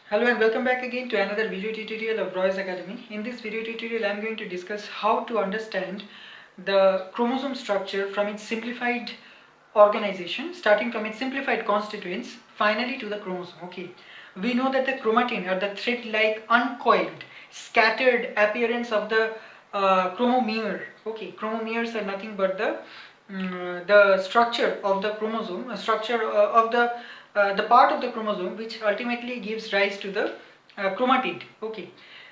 Hello and welcome back again to another video tutorial of Roy's Academy. In this video tutorial I am going to discuss how to understand the chromosome structure from its simplified organization, starting from its simplified constituents finally to the chromosome. Okay, we know that the chromatin are the thread-like uncoiled scattered appearance of the chromomere. Okay, chromomeres are nothing but the structure of the chromosome, structure of the part of the chromosome which ultimately gives rise to the chromatid. Okay,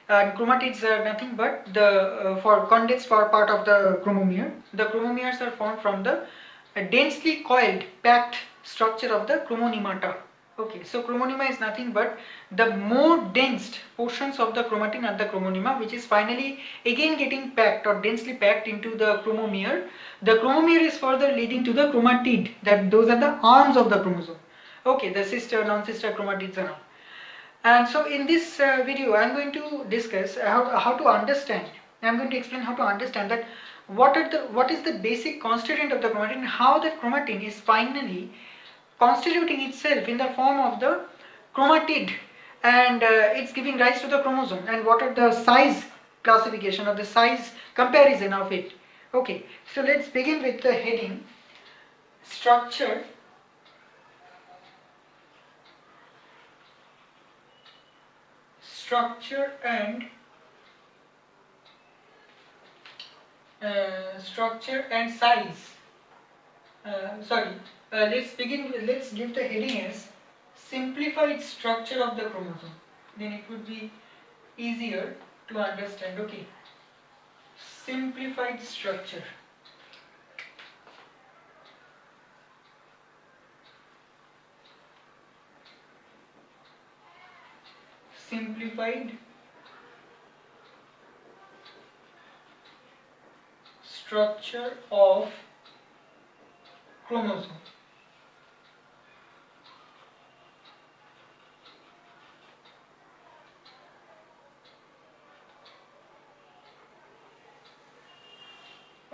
and chromatids are nothing but the for condensed for part of the chromomere. The chromomeres are formed from the densely coiled packed structure of the chromonymata. Okay, so chromonema is nothing but the more dense portions of the chromatin at the chromonema, which is finally again getting packed or densely packed into the chromomere. The chromomere is further leading to the chromatid, that those are the arms of the chromosome. Okay, the sister, non-sister chromatids and all. And so in this video I am going to discuss how to understand. I am going to explain how to understand that what is the basic constituent of the chromatin and how that chromatin is finally constituting itself in the form of the chromatid, and it's giving rise to the chromosome, and what are the size classification or the size comparison of it. Okay, so let's begin with the heading structure and structure and size. Let's give the heading as simplified structure of the chromosome, then it would be easier to understand. Okay, simplified structure. Simplified structure of chromosome.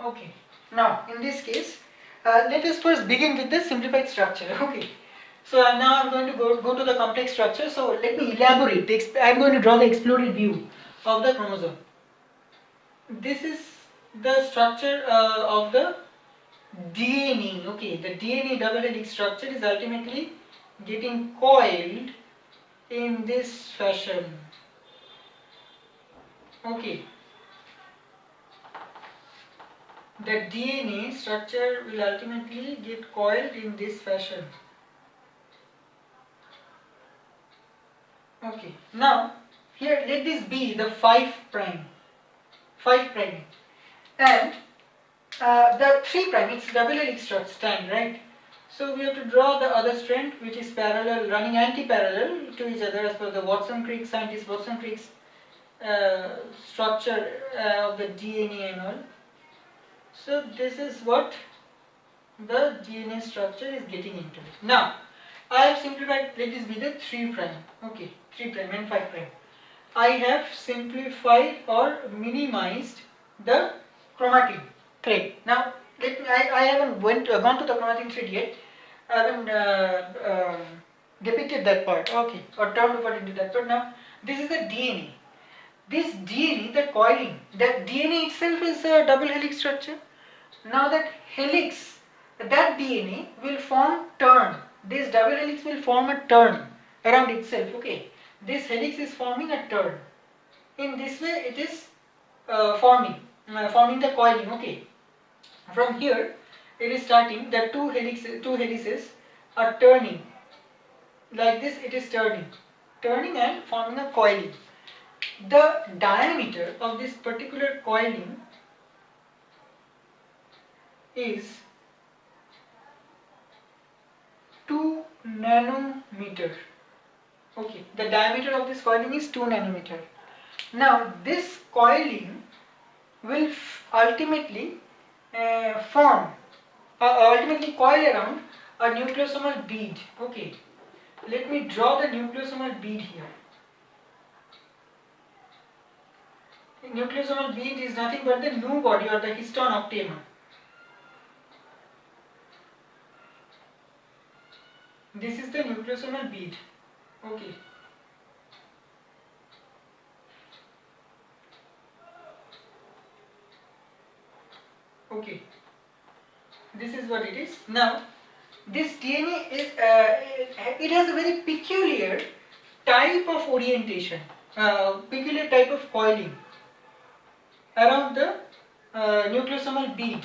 Okay, now in this case let us first begin with the simplified structure. Okay, so now I'm going to go to the complex structure. So let me elaborate. I'm going to draw the exploded view of the chromosome. This is the structure of the DNA. Okay, the DNA double helix structure is ultimately getting coiled in this fashion. Okay, the DNA structure will ultimately get coiled in this fashion. Okay, now here let this be the 5 prime, and the 3 prime, it's double helix strand, right? So we have to draw the other strand which is parallel, running anti-parallel to each other as per the Watson-Crick, scientist Watson-Crick's structure of the DNA and all. So this is what the DNA structure is getting into. Now I have simplified, let this be the 3 prime. Okay, 3 prime and 5 prime. I have simplified or minimized the chromatin thread. Now I haven't gone to the chromatin thread yet. I haven't depicted that part. Okay, or turned over into that part. Now this is the DNA. This DNA, the coiling, that DNA itself is a double helix structure. Now that helix, that DNA will form turn. This double helix will form a turn around itself. Okay, this helix is forming a turn. In this way, it is forming the coiling. Okay, from here it is starting. The two helices are turning like this. It is turning and forming a coiling. The diameter of this particular coiling is 2 nanometer. Okay, the diameter of this coiling is 2 nanometer. Now this coiling will ultimately ultimately coil around a nucleosomal bead. Okay, let me draw the nucleosomal bead here. The nucleosomal bead is nothing but the nu body or the histone octamer. This is the nucleosomal bead. Okay. Okay, this is what it is. Now this DNA is it has a very peculiar type of orientation, peculiar type of coiling around the nucleosomal bead.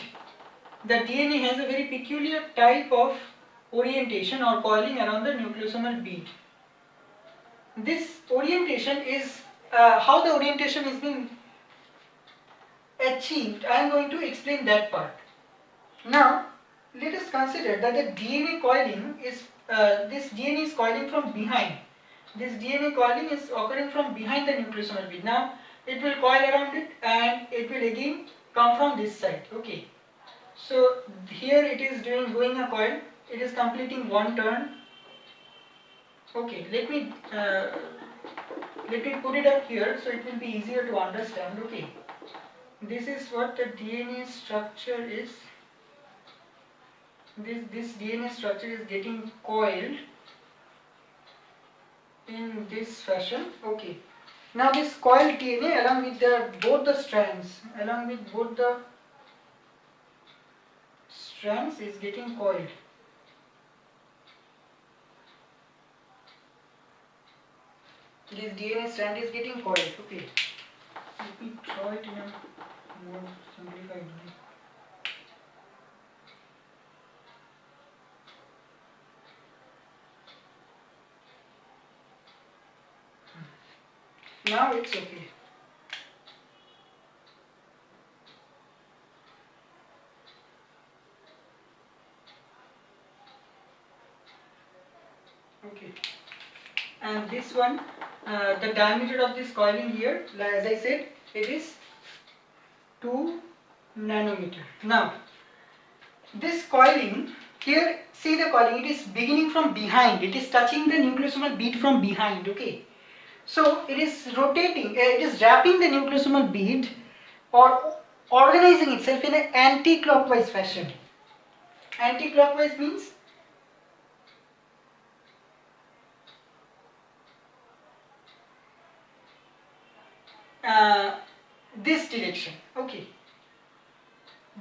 The DNA has a very peculiar type of orientation or coiling around the nucleosomal bead. This orientation is how the orientation is being achieved. I am going to explain that part. Now let us consider that the DNA coiling is this DNA is coiling from behind. This DNA coiling is occurring from behind the nucleosomal bead. Now it will coil around it and it will again come from this side. Okay. So here it is going a coil. It is completing one turn. Okay. Let me put it up here so it will be easier to understand. Okay. This is what the DNA structure is. This DNA structure is getting coiled in this fashion. Okay. Now this coiled DNA along with both the strands is getting coiled. This DNA strand is getting coiled. Okay. Let me draw it in a more simplified way. Now it's okay. Okay. And this one, the diameter of this coiling here, as I said, it is 2 nanometer. Now, this coiling here, see the coiling, it is beginning from behind. It is touching the nucleosomal bead from behind. Okay. So it is rotating, it is wrapping the nucleosomal bead or organizing itself in an anti-clockwise fashion. Anti-clockwise means this direction. Okay.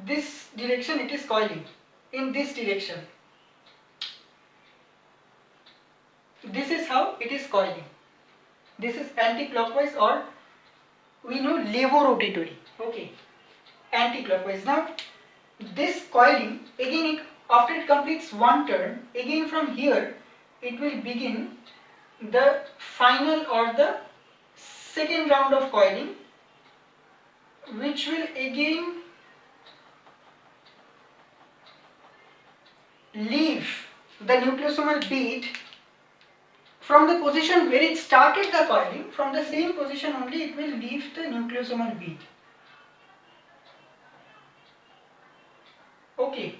This direction it is coiling. In this direction. This is how it is coiling. This is anti-clockwise or we know levorotatory. Okay. Anti-clockwise. Now this coiling again after it completes one turn, again from here it will begin the final or the second round of coiling, which will again leave the nucleosomal bead from the position where it started the coiling. From the same position only it will leave the nucleosomal bead. Okay.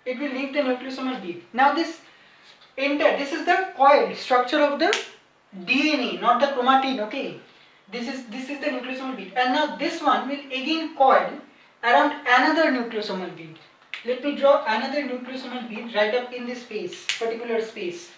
It will leave the nucleosomal bead. Now this is the coiled structure of the DNA, not the chromatin. Okay. This is the nucleosomal bead, and now this one will again coil around another nucleosomal bead. Let me draw another nucleosomal bead right up in this space, particular space.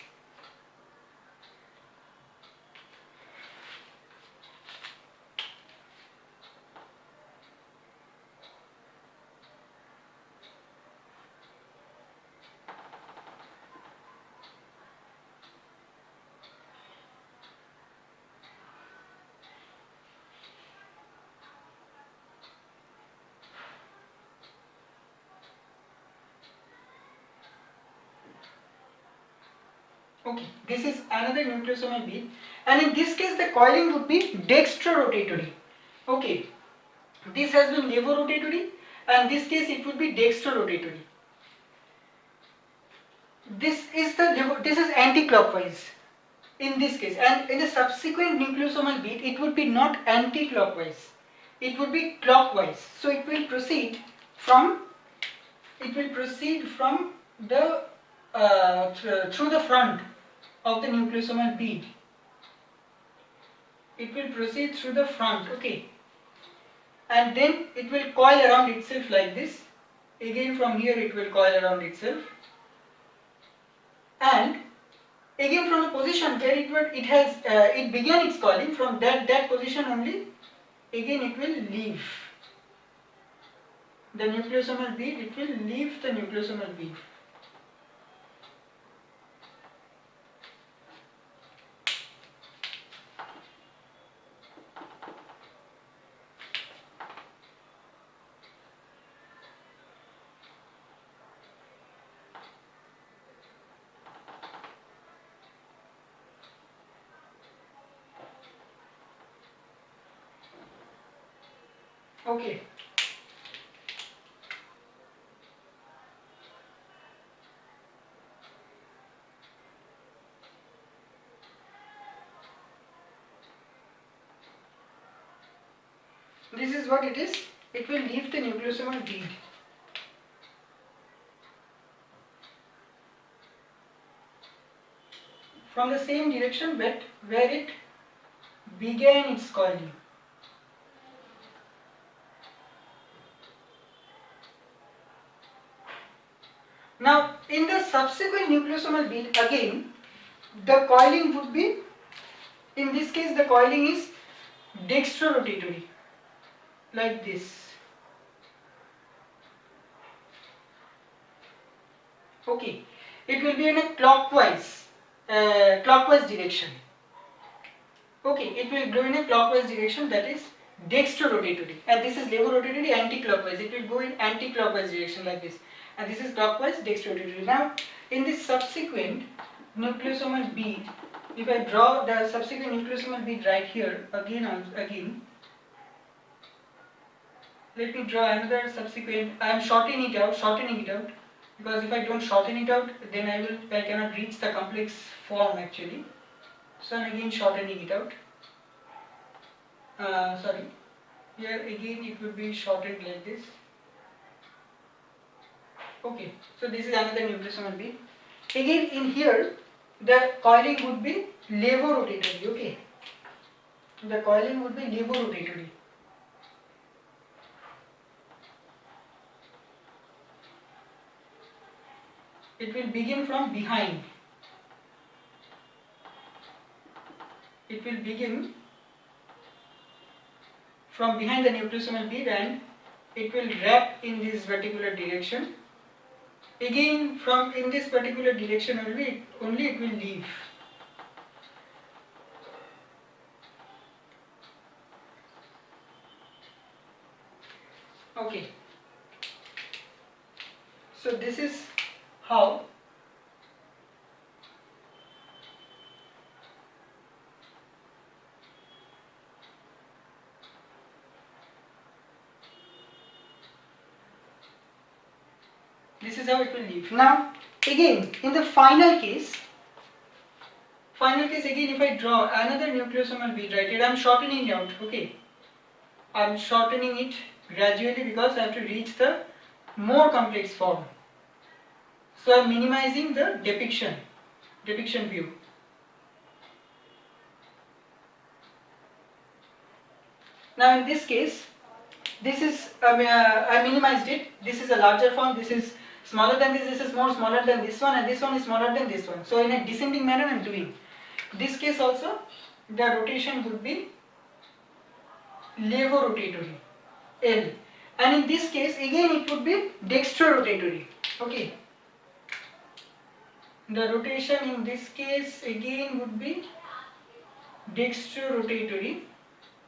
Okay, this is another nucleosomal bead, and in this case the coiling would be dextrorotatory. Okay, this has been levorotatory, and this case it would be dextrorotatory. This is anti-clockwise in this case, and in the subsequent nucleosomal bead it would be not anti-clockwise, it would be clockwise. So it will proceed from the through the front of the nucleosomal bead. It will proceed through the front. Okay, and then it will coil around itself like this. Again from here it will coil around itself, and again from the position where it began its coiling, from that position only again it will leave the nucleosomal bead, it will leave the nucleosomal bead. Okay. This is what it is. It will leave the nucleosomal bead. From the same direction but where it began its coiling. Now, in the subsequent nucleosomal bead, again, the coiling would be, in this case, the coiling is dextrorotatory, like this. Okay, it will be in a clockwise direction. Okay, it will go in a clockwise direction, that is dextrorotatory, and this is levorotatory anti-clockwise. It will go in anti-clockwise direction like this, and this is clockwise dextrorotatory. Now, in this subsequent nucleosomal bead, if I draw the subsequent nucleosomal bead right here, again, let me draw another subsequent. I am shortening it out, because if I don't shorten it out, then I cannot reach the complex form actually. So I am again shortening it out. Sorry, here again it would be shortened like this. Okay, so this is another nucleosomal bead. Again in here, the coiling would be levorotatory. Okay, the coiling would be levorotatory. It will begin from behind. It will begin from behind the nucleosomal bead and it will wrap in this particular direction. Again, from in this particular direction only it will leave. Okay. So this is how it will leave. Now again in the final case again, if I draw another nucleosomal bead, right here I am shortening it out. Okay, I am shortening it gradually because I have to reach the more complex form. So I am minimizing the depiction view. Now in this case, this is I minimized it. This is a larger form, this is smaller than this is more smaller than this one, and this one is smaller than this one. So in a descending manner I am doing. This case also the rotation would be levorotatory, L, and in this case again it would be dextrorotatory. Okay, the rotation in this case again would be dextrorotatory.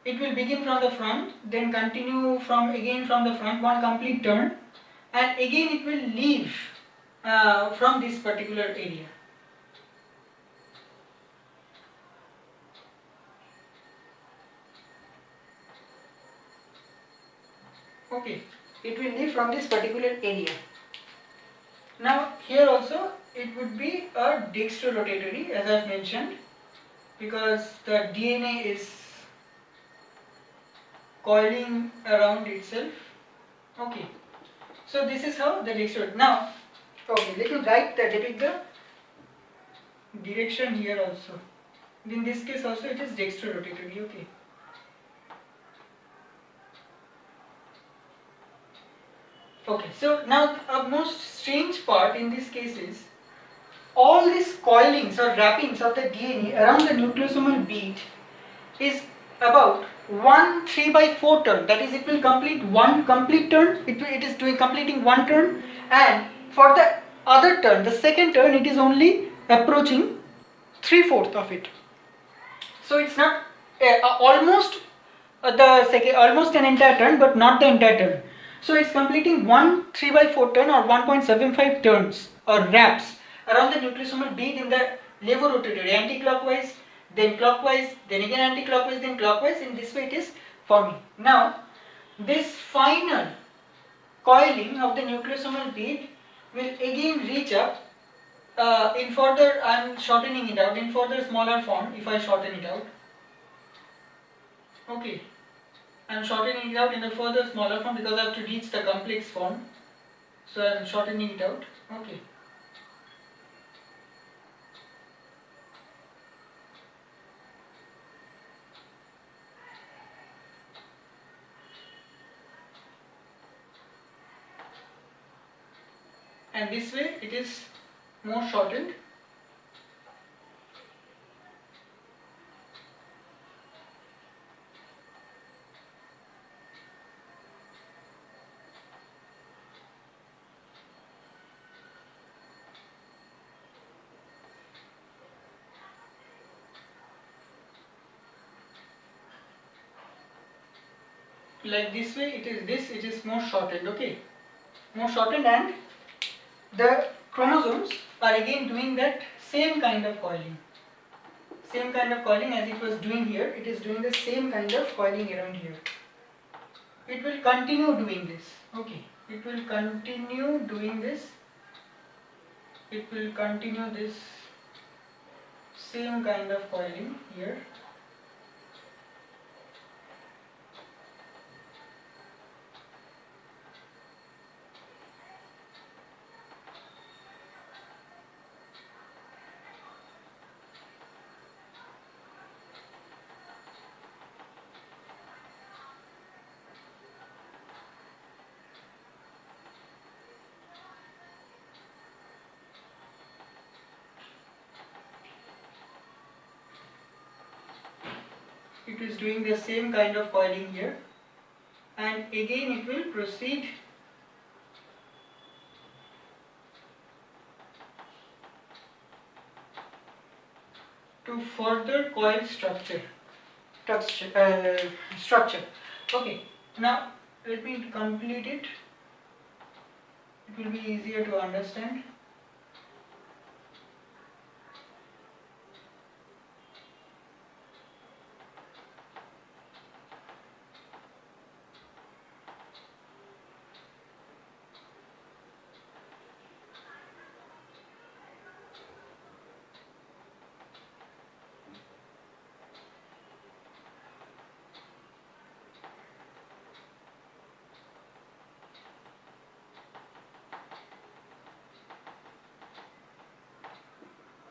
It will begin from the front, then continue from the front, one complete turn, and again it will leave from this particular area. Okay, it will leave from this particular area. Now here also it would be a dextrorotatory, as I have mentioned, because the DNA is coiling around itself. Okay, so this is how the dextrorotatory. Now, okay, let me depict the direction here also. In this case also it is dextrorotatory. Okay. Okay, so now a most strange part in this case is all these coilings or wrappings of the DNA around the nucleosomal bead is about one 3 by 4 turn, that is it will complete one complete turn, it is doing completing one turn, and for the other turn, the second turn, it is only approaching 3/4 of it. So it's not almost the second, almost an entire turn, but not the entire turn. So it's completing one 3 by 4 turn or 1.75 turns or wraps around the nucleosomal bead in the levorotatory, anti-clockwise, then clockwise, then again anti-clockwise, then clockwise. In this way it is forming. Now this final coiling of the nucleosomal bead will again reach up in further, I am shortening it out in further smaller form. If I shorten it out, okay, I am shortening it out in a further smaller form because I have to reach the complex form. So I am shortening it out. Okay. And this way it is more shortened. Like this way it is more shortened, okay, more shortened, and the chromosomes are again doing that same kind of coiling as it was doing here. It is doing the same kind of coiling around here. It will continue doing this, okay, it will continue doing this, it will continue this same kind of coiling here. It is doing the same kind of coiling here, and again it will proceed to further coil structure. Okay, now let me complete it. It will be easier to understand.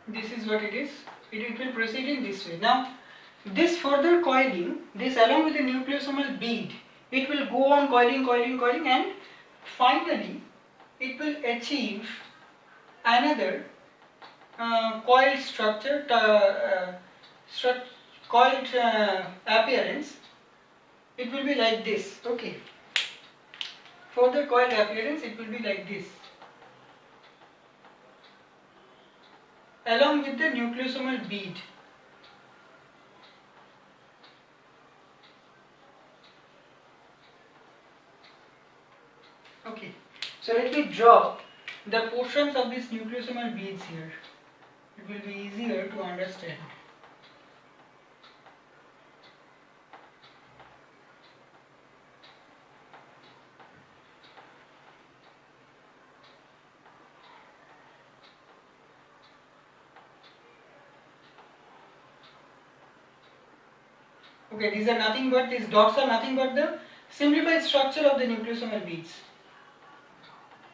This is what it is. It will proceed in this way. Now this further coiling, this along with the nucleosomal bead, it will go on coiling, and finally it will achieve another coiled structure, coiled appearance. It will be like this, okay. Further coiled appearance, it will be like this, along with the nucleosomal bead. Okay, so let me draw the portions of these nucleosomal beads here. It will be easier to understand. Okay, these dots are nothing but the simplified structure of the nucleosomal beads.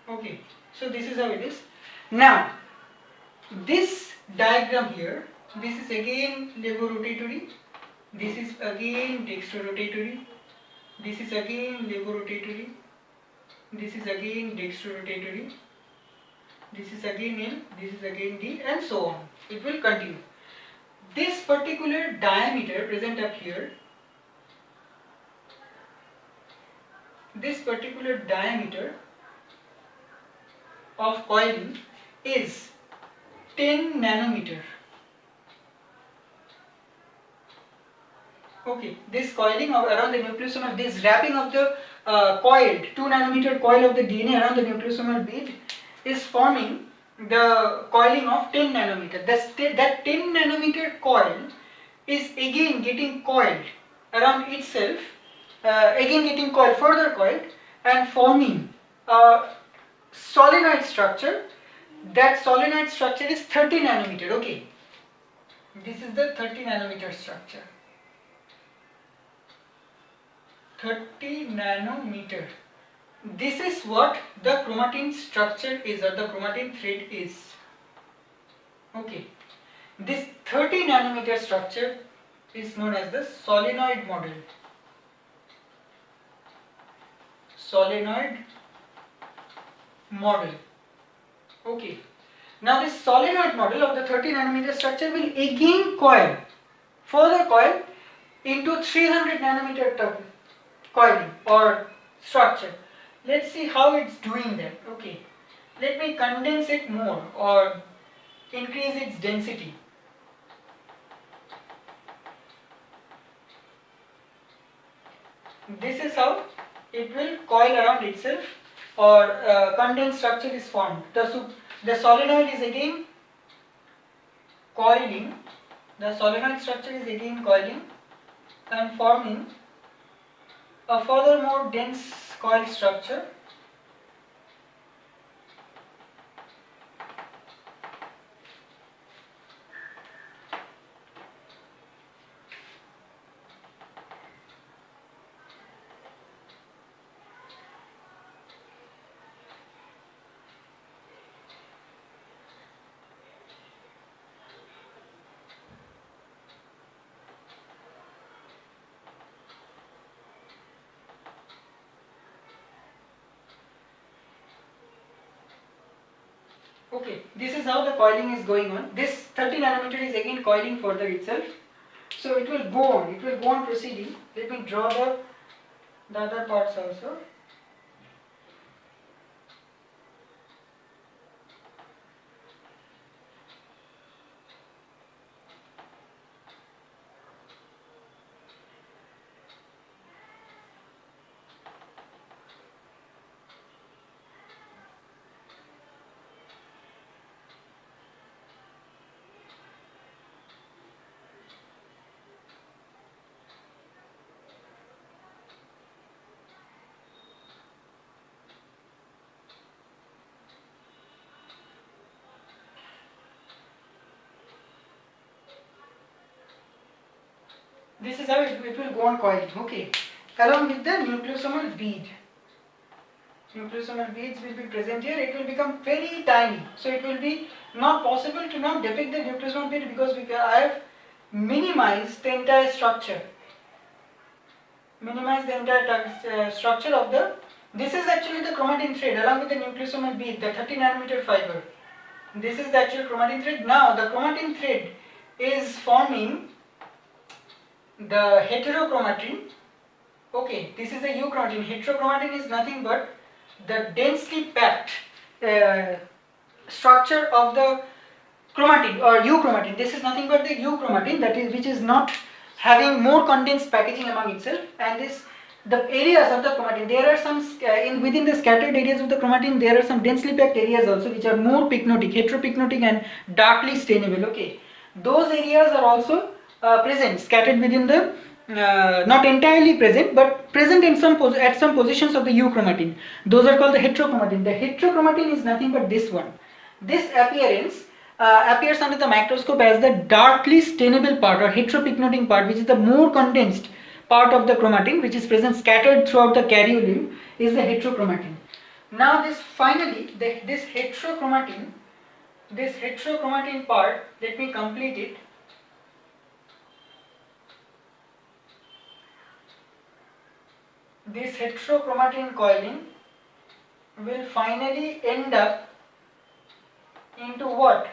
Okay, so this is how it is. Now, this diagram here, this is again levorotatory, this is again dextrorotatory, this is again levorotatory, this is again dextrorotatory, this is again L, this is again D, and so on. It will continue. This particular diameter present up here, this particular diameter of coiling is 10 nanometer. Okay, this coiling around the nucleosomal, this wrapping of the coiled 2 nanometer coil of the DNA around the nucleosomal bead is forming the coiling of 10 nanometer. That 10 nanometer coil is again getting coiled around itself, again getting coiled, further coiled, and forming a solenoid structure. That solenoid structure is 30 nanometer. Okay, this is the 30 nanometer structure. 30 nanometer. This is what the chromatin structure is, or the chromatin thread is. Okay, this 30 nanometer structure is known as the solenoid model. Solenoid model. Okay, now this solenoid model of the 30 nanometer structure will again coil, further coil into 300 nanometer coiling or structure. Let's see how it's doing that. Okay, let me condense it more or increase its density. This is how it will coil around itself, or condensed structure is formed. The solenoid is again coiling, the solenoid structure is again coiling and forming a further more dense coil structure. Okay, this is how the coiling is going on. This 30 nanometer is again coiling further itself. So it will go on proceeding. Let me draw the other parts also. This is how it will go on coiling. Okay, along with the nucleosomal bead. Nucleosomal beads will be present here. It will become very tiny. So it will be not possible to now depict the nucleosomal bead because I have minimized the entire structure. Minimize the entire structure of the. This is actually the chromatin thread along with the nucleosomal bead, the 30 nanometer fiber. This is the actual chromatin thread. Now the chromatin thread is forming the heterochromatin. Okay, this is the euchromatin. Heterochromatin is nothing but the densely packed structure of the chromatin or euchromatin. This is nothing but the euchromatin, that is, which is not having more condensed packaging among itself. And this, the areas of the chromatin, there are some within the scattered areas of the chromatin, there are some densely packed areas also which are more pycnotic, heteropycnotic and darkly stainable. Okay, those areas are also present, scattered within the not entirely present, but present in at some positions of the euchromatin. Those are called the heterochromatin. The heterochromatin is nothing but this one. This appearance appears under the microscope as the darkly stainable part or heteropycnotic part, which is the more condensed part of the chromatin, which is present scattered throughout the karyolim, is the heterochromatin. Now this finally, this heterochromatin part, let me complete it. This heterochromatin coiling will finally end up into what?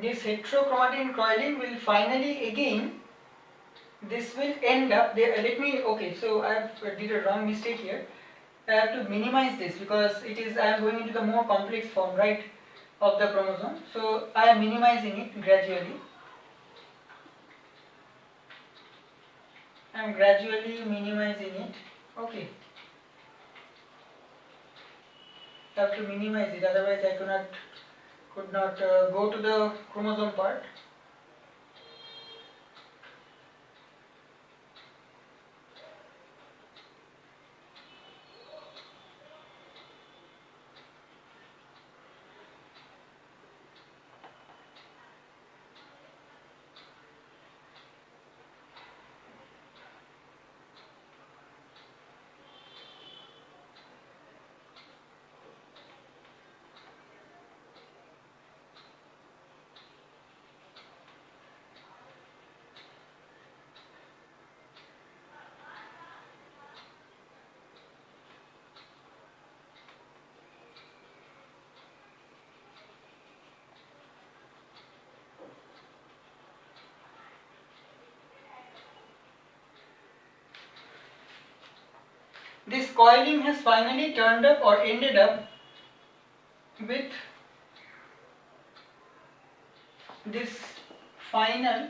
this heterochromatin coiling will finally again, this will end up there. Let me, okay, so I have did a wrong mistake here. I have to minimize this because it is, I am going into the more complex form, right, of the chromosome. So I am minimizing it gradually. I am gradually minimizing it. Okay. I have to minimize it, otherwise I could not go to the chromosome part. This coiling has finally turned up or ended up with this final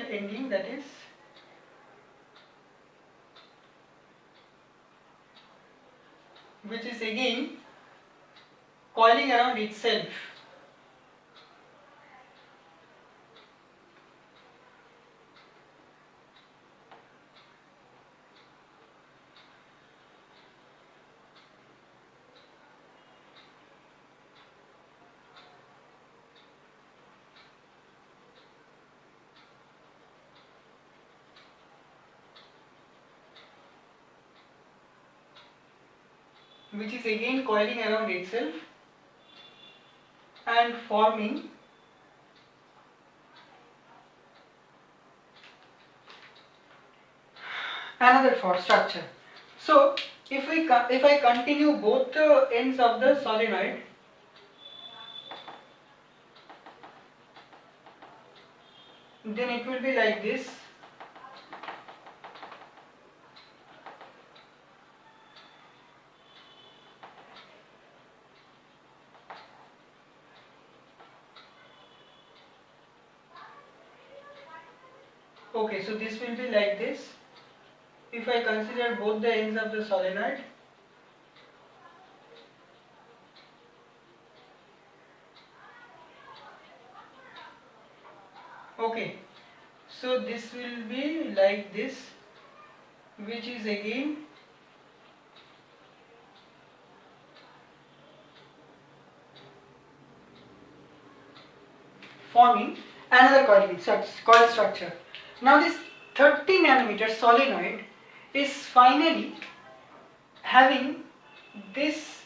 ending that is which is again coiling around itself. Which is again coiling around itself and forming another for structure. So if I continue both the ends of the solenoid, then it will be like this. Okay, so this will be like this. If I consider both the ends of the solenoid, okay, so this will be like this, which is again forming another coil structure. Now this 30 nanometer solenoid is finally having this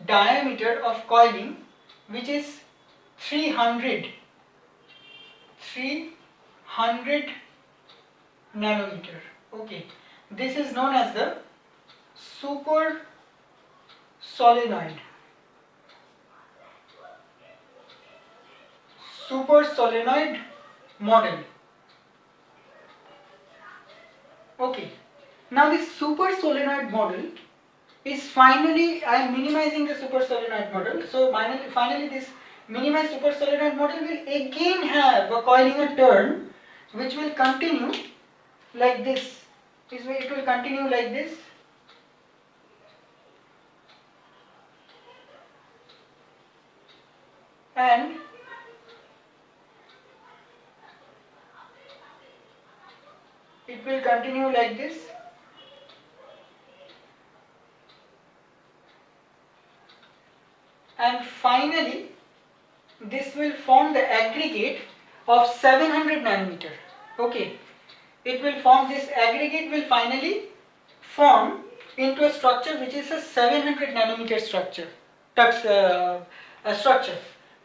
diameter of coiling, which is 300 nanometer. Okay, this is known as the super solenoid model. Okay, now this super solenoid model is finally, I am minimizing the super solenoid model. So finally this minimized super solenoid model will again have a coiling a turn which will continue like this. It will continue like this. And it will continue like this. And finally this will form the aggregate of 700 nanometer. Okay, it will form, this aggregate will finally form into a structure which is a 700 nanometer structure. Structure.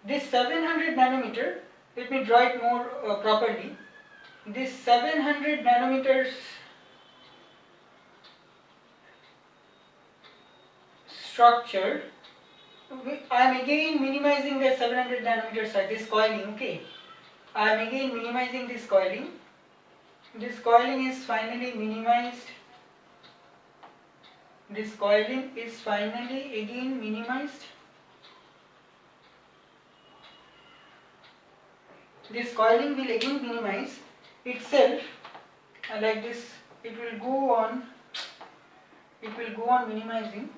This 700 nanometer, let me draw it more properly. This 700 nanometers structure, I am again minimizing the 700 nanometer size, this coiling, okay. I am again minimizing this coiling. This coiling is finally minimized. This coiling is finally again minimized. This coiling will again minimize itself like this. It will go on minimizing.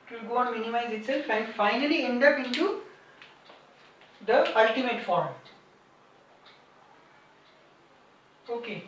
It will go on minimize itself and finally end up into the ultimate form. Okay.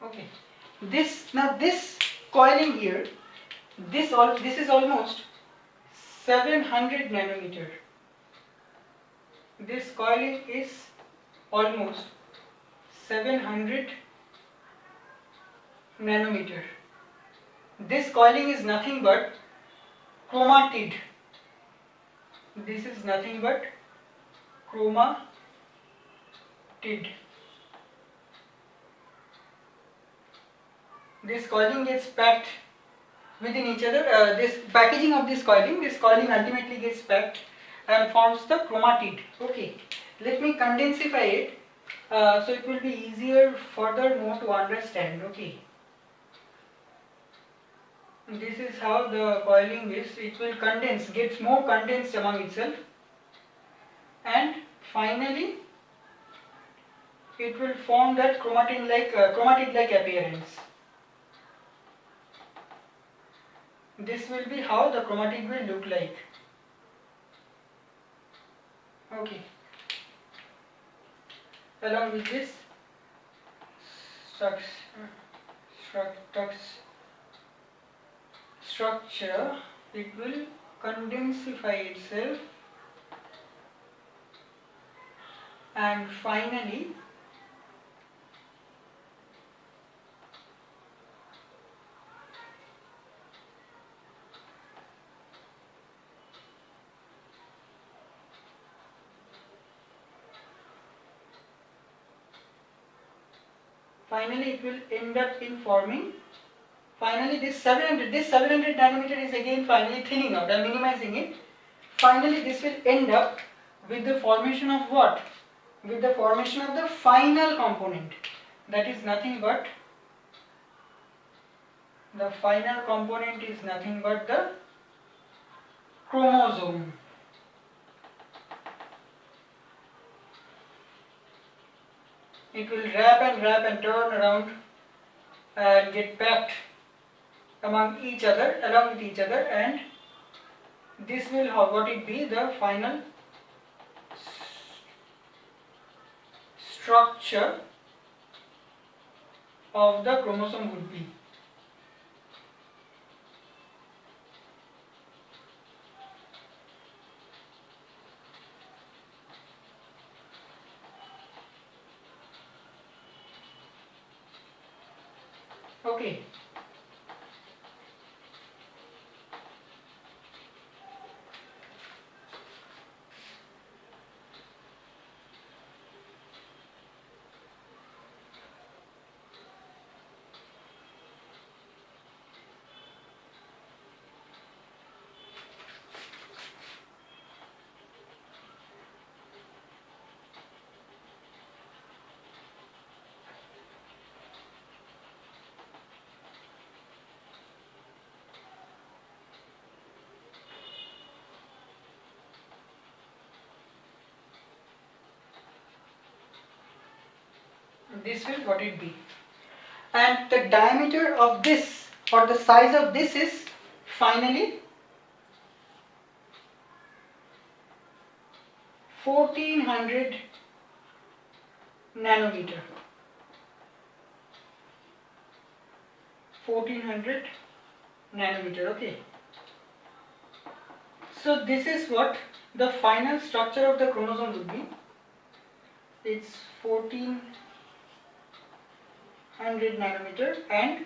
Okay. This coiling here, this is almost 700 nanometer. This coiling is almost 700 nanometer. This coiling is nothing but chromatid. This is nothing but chromatid. This coiling gets packed within each other. This packaging of this coiling ultimately gets packed and forms the chromatid. Okay, let me condensify it so it will be easier furthermore to understand. Okay, this is how the coiling is. It will condense, gets more condensed among itself, and finally it will form that chromatid-like appearance. This will be how the chromatid will look like. Okay. Along with this structure, it will condensify itself and finally it will end up in forming. Finally, this 700 nanometer is again finally thinning out. I am minimizing it. Finally, this will end up with the formation of what? With the formation of the final component. That is nothing but the final component is nothing but the chromosome. It will wrap and turn around and get packed along with each other, and this will be the final structure of the chromosome would be. Okay. this will what it be. And the diameter of this or the size of this is finally 1400 nanometer. 1400 nanometer, okay. So this is what the final structure of the chromosome would be. It's 1400 nanometer and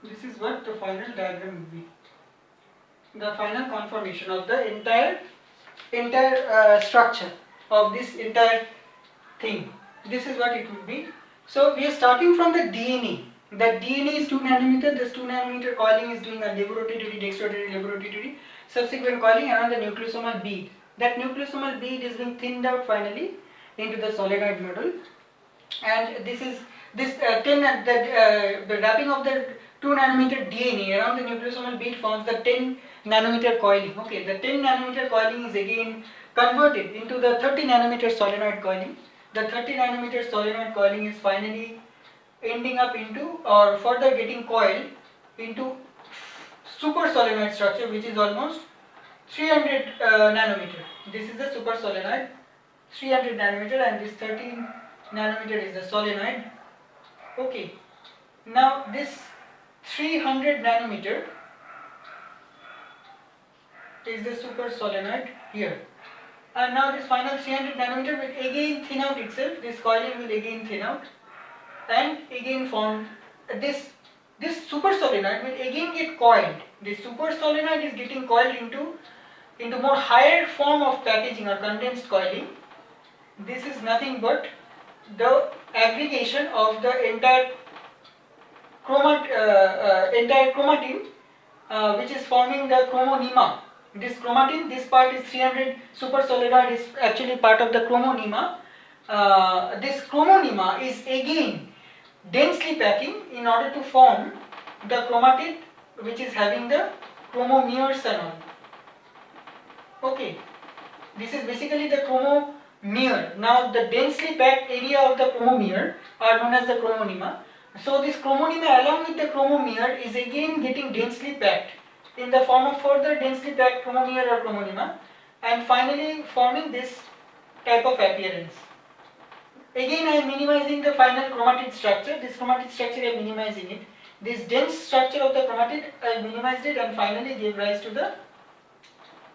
this is what the final diagram will be. The final conformation of the entire structure of this entire thing. This is what it would be. So we are starting from the DNA. The DNA is 2 nanometer. This 2 nanometer coiling is doing a levorotatory, dextrorotatory, levorotatory. Subsequent coiling around the nucleosomal bead. That nucleosomal bead is being thinned out finally into the solenoid model. And this is the wrapping of the 2 nanometer DNA around the nucleosomal bead forms the 10 nanometer coiling. Okay, the 10 nanometer coiling is again converted into the 30 nanometer solenoid coiling. The 30 nanometer solenoid coiling is finally ending up into or further getting coiled into super solenoid structure, which is almost 300 nanometer. This is the super solenoid 300 nanometer and this 13 nanometer is the solenoid. Okay, now this 300 nanometer is the super solenoid here, and now this final 300 nanometer will again thin out itself. This coiling will again thin out and again form this super solenoid will again get coiled. This super solenoid is getting coiled into more higher form of packaging or condensed coiling. This is nothing but the aggregation of the entire chromatin which is forming the chromonema. This chromatin, this part is 300 super solenoid is actually part of the chromonema. This chromonema is again densely packing in order to form the chromatid which is having the chromomeres and all. Okay, this is basically the chromomere. Now the densely packed area of the chromomere are known as the chromonema. So this chromonema along with the chromomere is again getting densely packed in the form of further densely packed chromomere or chromonema and finally forming this type of appearance. Again I am minimizing the final chromatid structure. This chromatid structure I am minimizing it. This dense structure of the chromatid I minimized it and finally gave rise to the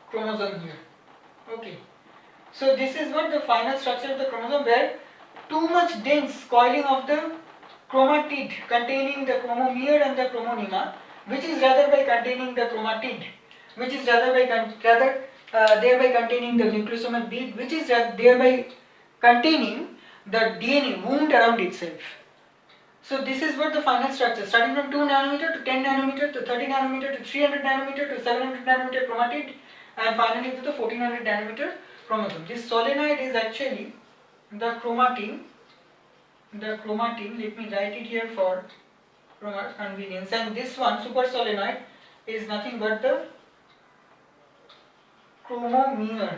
chromosome here. Okay. So this is what the final structure of the chromosome, where too much dense coiling of the chromatid containing the chromomere and the chromonema, which is rather by containing the chromatid, which is thereby containing the nucleosomal bead, which is thereby containing the DNA wound around itself. So this is what the final structure, starting from 2 nanometer to 10 nanometer to 30 nanometer to 300 nanometer to 700 nanometer chromatid and finally to the 1400 nanometer chromosome. This solenoid is actually the chromatin, let me write it here for convenience, and this one super solenoid is nothing but the chromomere.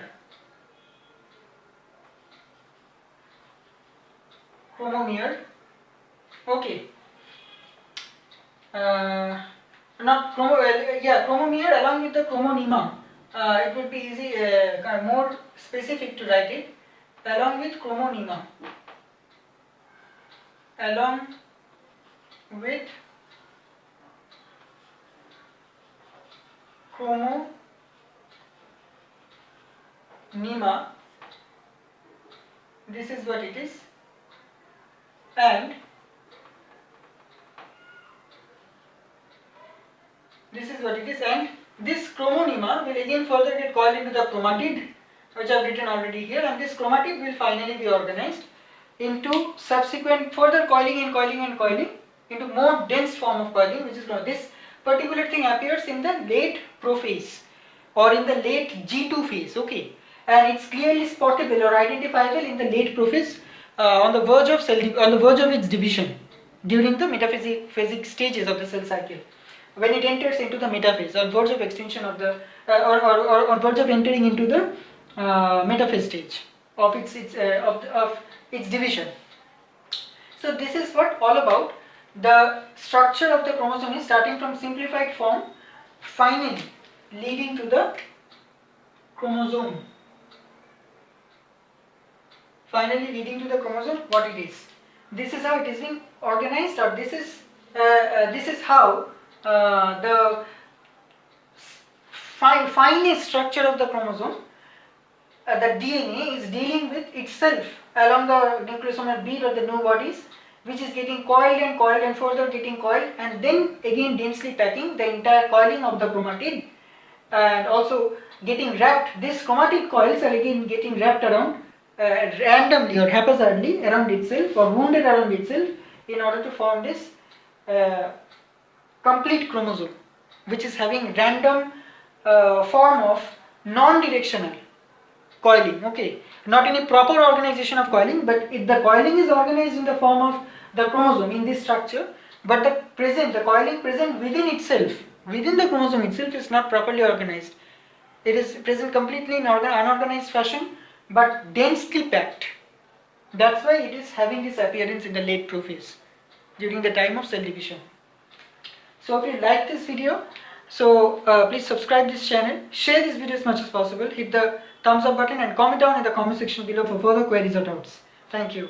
Okay. Chromomere along with the chromonema. It would be easy, more specific to write it. Along with chromonema. Along with chromonema. This is what it is. And this is what it is, and this chromonema will again further get coiled into the chromatid, which I have written already here, and this chromatid will finally be organized into subsequent further coiling into more dense form of coiling, which is this particular thing appears in the late prophase or in the late G2 phase. Okay, and it's clearly spottable or identifiable in the late prophase on the verge of its division during the metaphasic stages of the cell cycle. When it enters into the metaphase, on verge of extinction of the or on verge of entering into the metaphase stage of its division. So this is what all about the structure of the chromosome is, starting from simplified form, finally leading to the chromosome. Finally leading to the chromosome, what it is. This is how it is being organized, or this is how the finest structure of the chromosome, the DNA is dealing with itself along the nucleosomal bead or the new bodies, which is getting coiled and further getting coiled, and then again densely packing the entire coiling of the chromatid, and also getting wrapped. These chromatid coils are again getting wrapped around randomly or haphazardly around itself or wounded around itself in order to form this complete chromosome, which is having random form of non-directional coiling. Okay, not any proper organization of coiling, but the coiling is organized in the form of the chromosome in this structure, but the coiling present within itself, within the chromosome itself, is not properly organized. It is present completely in unorganized fashion, but densely packed. That's why it is having this appearance in the late prophase during the time of cell division. So if you like this video, so please subscribe this channel, share this video as much as possible, hit the thumbs up button and comment down in the comment section below for further queries or doubts. Thank you.